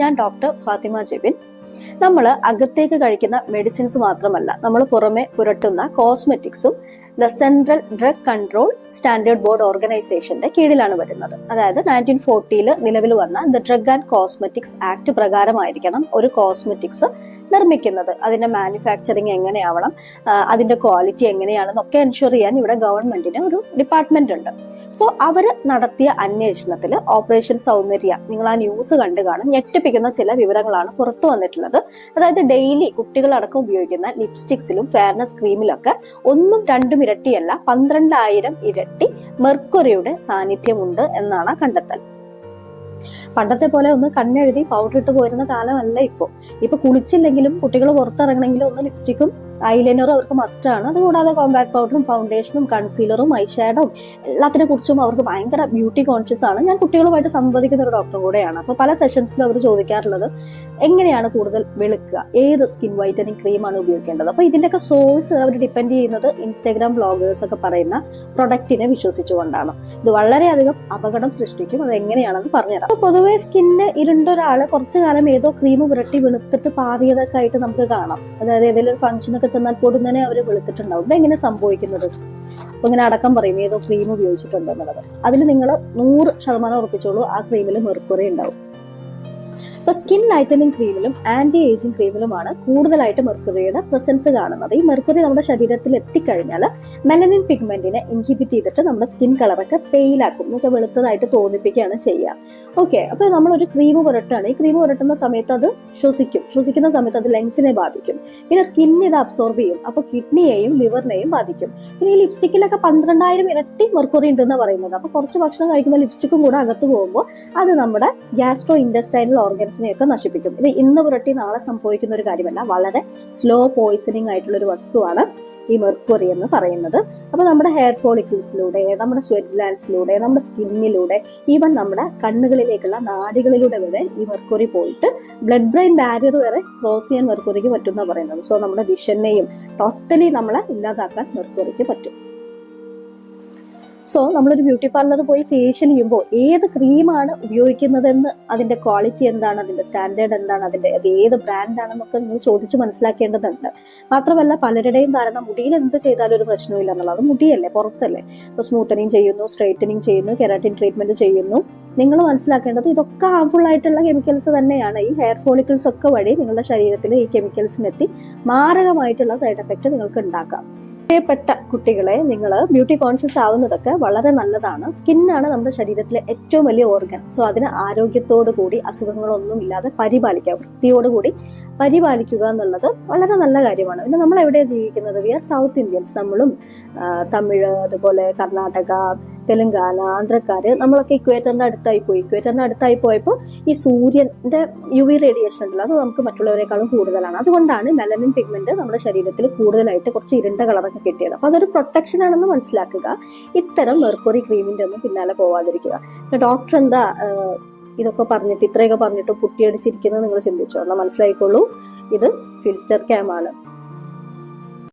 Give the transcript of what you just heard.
ഞാൻ ഡോക്ടർ ഫാത്തിമ ജെബിൻ. നമ്മൾ അകത്തേക്ക് കഴിക്കുന്ന മെഡിസിൻസ് മാത്രമല്ല, നമ്മൾ പുറമെ പുരട്ടുന്ന കോസ്മെറ്റിക്സും the central drug control standard board ഓർഗനൈസേഷന്റെ കീഴിലാണ് വരുന്നത്. അതായത് 1940 നിലവിൽ വന്ന the drug and cosmetics act പ്രകാരമായിരിക്കണം ഒരു കോസ്മെറ്റിക്സ് നിർമ്മിക്കുന്നത്. അതിന്റെ മാനുഫാക്ചറിങ് എങ്ങനെയാവണം, അതിന്റെ ക്വാളിറ്റി എങ്ങനെയാണെന്നൊക്കെ എൻഷുർ ചെയ്യാൻ ഇവിടെ ഗവൺമെന്റിന് ഒരു ഡിപ്പാർട്ട്മെന്റ് ഉണ്ട്. സോ അവർ നടത്തിയ അന്വേഷണത്തിൽ ഓപ്പറേഷൻ സൗന്ദര്യ, നിങ്ങൾ ആ ന്യൂസ് കണ്ടു കാണും, ഞെട്ടിപ്പിക്കുന്ന ചില വിവരങ്ങളാണ് പുറത്തു വന്നിട്ടുള്ളത്. അതായത് ഡെയിലി കുട്ടികളടക്കം ഉപയോഗിക്കുന്ന ലിപ്സ്റ്റിക്സിലും ഫെയർനെസ് ക്രീമിലൊക്കെ 1ഉം 2ഉം ഇരട്ടിയല്ല 12,000 ഇരട്ടി മെർക്കുറിയുടെ സാന്നിധ്യമുണ്ട് എന്നാണ് കണ്ടെത്തൽ. പണ്ടത്തെ പോലെ ഒന്ന് കണ്ണെഴുതി പൗഡർ ഇട്ട് പോരുന്ന കാലമല്ല ഇപ്പൊ കുളിച്ചില്ലെങ്കിലും കുട്ടികൾ പുറത്തിറങ്ങണമെങ്കിലും ഒന്ന് ലിപ്സ്റ്റിക്കും ഐലൈനറും അവർക്ക് മസ്റ്റാണ്. അതുകൂടാതെ കോമ്പാക്ട് പൗഡറും ഫൗണ്ടേഷനും കൺസീലറും ഐഷാഡും എല്ലാത്തിനെ കുറിച്ചും അവർക്ക് ഭയങ്കര ബ്യൂട്ടി കോൺഷ്യസ് ആണ്. ഞാൻ കുട്ടികളുമായിട്ട് സംവദിക്കുന്ന ഒരു ഡോക്ടർ കൂടെയാണ്. അപ്പൊ പല സെഷൻസിലും അവർ ചോദിക്കാറുള്ളത് എങ്ങനെയാണ് കൂടുതൽ വെളുക്കുക, ഏത് സ്കിൻ വൈറ്റനിങ് ക്രീമാണ് ഉപയോഗിക്കേണ്ടത്. അപ്പൊ ഇതിന്റെയൊക്കെ സോഴ്സ് അവർ ഡിപ്പെൻഡ് ചെയ്യുന്നത് ഇൻസ്റ്റാഗ്രാം ബ്ലോഗേഴ്സ് ഒക്കെ പറയുന്ന പ്രൊഡക്റ്റിനെ വിശ്വസിച്ചുകൊണ്ടാണ്. ഇത് വളരെയധികം അപകടം സൃഷ്ടിക്കും. അത് എങ്ങനെയാണെന്ന് പറഞ്ഞുതരാം. അപ്പൊ പൊതുവെ സ്കിന്നിന് ഇരുണ്ട ഒരാള് കുറച്ചു കാലം ഏതോ ക്രീം പുരട്ടി വെളുത്തിട്ട് പാറിയതൊക്കെ ആയിട്ട് നമുക്ക് കാണാം. അതായത് ഏതെങ്കിലും ഒരു ഫംഗ്ഷനൊക്കെ ചെന്നാൽ പോലും തന്നെ അവർ വെളുത്തിട്ടുണ്ടാവും. ഇതെങ്ങനെ സംഭവിക്കുന്നത്? അപ്പൊ ഇങ്ങനെ അടക്കം പറയും ഏതോ ക്രീം ഉപയോഗിച്ചിട്ടുണ്ടെന്നുള്ളത്. അതിൽ നിങ്ങൾ 100% ഉറപ്പിച്ചോളൂ, ആ ക്രീമിൽ മെർക്കുറി ഉണ്ടാവും. ഇപ്പൊ സ്കിൻ ലൈറ്റനിങ് ക്രീമിലും ആന്റി ഏജിങ് ക്രീമിലുമാണ് കൂടുതലായിട്ട് മെർക്കുറിയുടെ പ്രസൻസ് കാണുന്നത്. ഈ മെർക്കുറി നമ്മുടെ ശരീരത്തിൽ എത്തിക്കഴിഞ്ഞാൽ മെലനിൻ പിഗ്മെന്റിനെ ഇൻഹിബിറ്റ് ചെയ്തിട്ട് നമ്മുടെ സ്കിൻ കളറൊക്കെ പെയിലാക്കും, എന്ന് വെച്ചാൽ വെളുത്തതായിട്ട് തോന്നിപ്പിക്കുകയാണ് ചെയ്യുക. ഓക്കെ, അപ്പൊ നമ്മളൊരു ക്രീം പുരട്ടാണ്. ഈ ക്രീം പുരട്ടുന്ന സമയത്ത് അത് ശ്വസിക്കുന്ന സമയത്ത് അത് ലങ്സിനെ ബാധിക്കും. പിന്നെ സ്കിന്നിന് ഇത് അബ്സോർബ് ചെയ്യും, അപ്പൊ കിഡ്നിയെയും ലിവറിനെയും ബാധിക്കും. പിന്നെ ഈ ലിപ്സ്റ്റിക്കിലൊക്കെ 12,000 ഇരട്ടി മെർക്കുറി ഉണ്ടെന്ന് പറയുന്നത്. അപ്പൊ കുറച്ച് ഭക്ഷണം കഴിക്കുമ്പോൾ ലിപ്സ്റ്റിക്കും കൂടെ അകത്ത് പോകുമ്പോൾ അത് നമ്മുടെ ഗ്യാസ്ട്രോ ഇൻഡസ്റ്റൈനൽ ഓർഗൻസിനെയൊക്കെ നശിപ്പിക്കും. ഇത് ഇന്ന് പുരട്ടി നാളെ സംഭവിക്കുന്ന ഒരു കാര്യമല്ല, വളരെ സ്ലോ പോയിസണിങ് ആയിട്ടുള്ള ഒരു വസ്തുവാണ് ഈ മെർക്കുറി എന്ന് പറയുന്നത്. അപ്പൊ നമ്മുടെ ഹെയർ ഫോളിക്കിൾസിലൂടെ, നമ്മുടെ സ്വെറ്റ് ഗ്ലാൻഡ്സിലൂടെ, നമ്മുടെ സ്കിന്നിലൂടെ, ഈവൻ നമ്മുടെ കണ്ണുകളിലേക്കുള്ള നാഡികളിലൂടെ വരെ ഈ മെർക്കുറി പോയിട്ട് ബ്ലഡ് ബ്രെയിൻ ബാരിയർ വരെ ക്രോസ് ചെയ്യാൻ മെർക്കുറിക്ക് പറ്റുന്ന പറയുന്നത്. സോ നമ്മുടെ വിഷനെയും ടോട്ടലി നമ്മളെ ഇല്ലാതാക്കാൻ മെർക്കുറിക്ക് പറ്റും. സോ നമ്മളൊരു ബ്യൂട്ടി പാർലറിൽ പോയി ഫേഷ്യൽ ചെയ്യുമ്പോൾ ഏത് ക്രീമാണ് ഉപയോഗിക്കുന്നതെന്ന്, അതിന്റെ ക്വാളിറ്റി എന്താണ്, അതിന്റെ സ്റ്റാൻഡേർഡ് എന്താണ്, അതിന്റെ അത് ഏത് ബ്രാൻഡാണെന്നൊക്കെ നിങ്ങൾ ചോദിച്ച് മനസ്സിലാക്കേണ്ടതുണ്ട്. മാത്രമല്ല പലരുടെയും ധാരണ മുടിയിൽ എന്ത് ചെയ്താലും ഒരു പ്രശ്നമില്ല എന്നുള്ളത്. മുടിയല്ലേ, പുറത്തല്ലേ. ഇപ്പൊ സ്മൂത്തനിങ് ചെയ്യുന്നു, സ്ട്രെയിറ്റനിങ് ചെയ്യുന്നു, കെരാറ്റിൻ ട്രീറ്റ്മെന്റ് ചെയ്യുന്നു. നിങ്ങൾ മനസ്സിലാക്കേണ്ടത് ഇതൊക്കെ ഹാർംഫുൾ ആയിട്ടുള്ള കെമിക്കൽസ് തന്നെയാണ്. ഈ ഹെയർ ഫോളിക്കിൾസ് ഒക്കെ വഴി നിങ്ങളുടെ ശരീരത്തിൽ ഈ കെമിക്കൽസിനെത്തി മാരകമായിട്ടുള്ള സൈഡ് എഫക്ട് നിങ്ങൾക്ക് ഉണ്ടാക്കാം. പ്രിയപ്പെട്ട കുട്ടികളെ, നിങ്ങൾ ബ്യൂട്ടി കോൺഷ്യസ് ആവുന്നതൊക്കെ വളരെ നല്ലതാണ്. സ്കിന്നാണ് നമ്മുടെ ശരീരത്തിലെ ഏറ്റവും വലിയ ഓർഗൻ. സോ അതിന് ആരോഗ്യത്തോടു കൂടി, അസുഖങ്ങളൊന്നും ഇല്ലാതെ പരിപാലിക്കുക, വൃത്തിയോടുകൂടി പരിപാലിക്കുക എന്നുള്ളത് വളരെ നല്ല കാര്യമാണ്. പിന്നെ നമ്മൾ എവിടെയാണ് ജീവിക്കുന്നത്? We are South Indians. നമ്മളും തമിഴ്, അതുപോലെ കർണാടക, തെലങ്കാന, ആന്ധ്രക്കാര്, നമ്മളൊക്കെ ഇക്വേറ്ററിന്റെ അടുത്തായി പോയപ്പോൾ ഈ സൂര്യന്റെ UV റേഡിയേഷൻ ഉണ്ടല്ലോ, അത് നമുക്ക് മറ്റുള്ളവരെക്കാളും കൂടുതലാണ്. അതുകൊണ്ടാണ് മെലനിൻ പിഗ്മെന്റ് നമ്മുടെ ശരീരത്തിൽ കൂടുതലായിട്ട് കുറച്ച് ഇരുണ്ട കളറൊക്കെ കിട്ടിയത്. അപ്പൊ അതൊരു പ്രൊട്ടക്ഷൻ ആണെന്ന് മനസ്സിലാക്കുക. ഇത്തരം മെർക്കുറി ക്രീമിന്റെ ഒന്നും പിന്നാലെ പോവാതിരിക്കുക. ഡോക്ടർ എന്താ ഇതൊക്കെ പറഞ്ഞിട്ട്, ഇത്രയൊക്കെ പറഞ്ഞിട്ട് പുട്ടിയടിച്ചിരിക്കുന്നത് നിങ്ങൾ ചിന്തിച്ചോ? എന്നാൽ മനസ്സിലായിക്കോളൂ, ഇത് ഫിൽറ്റർ ക്യാം ആണ്.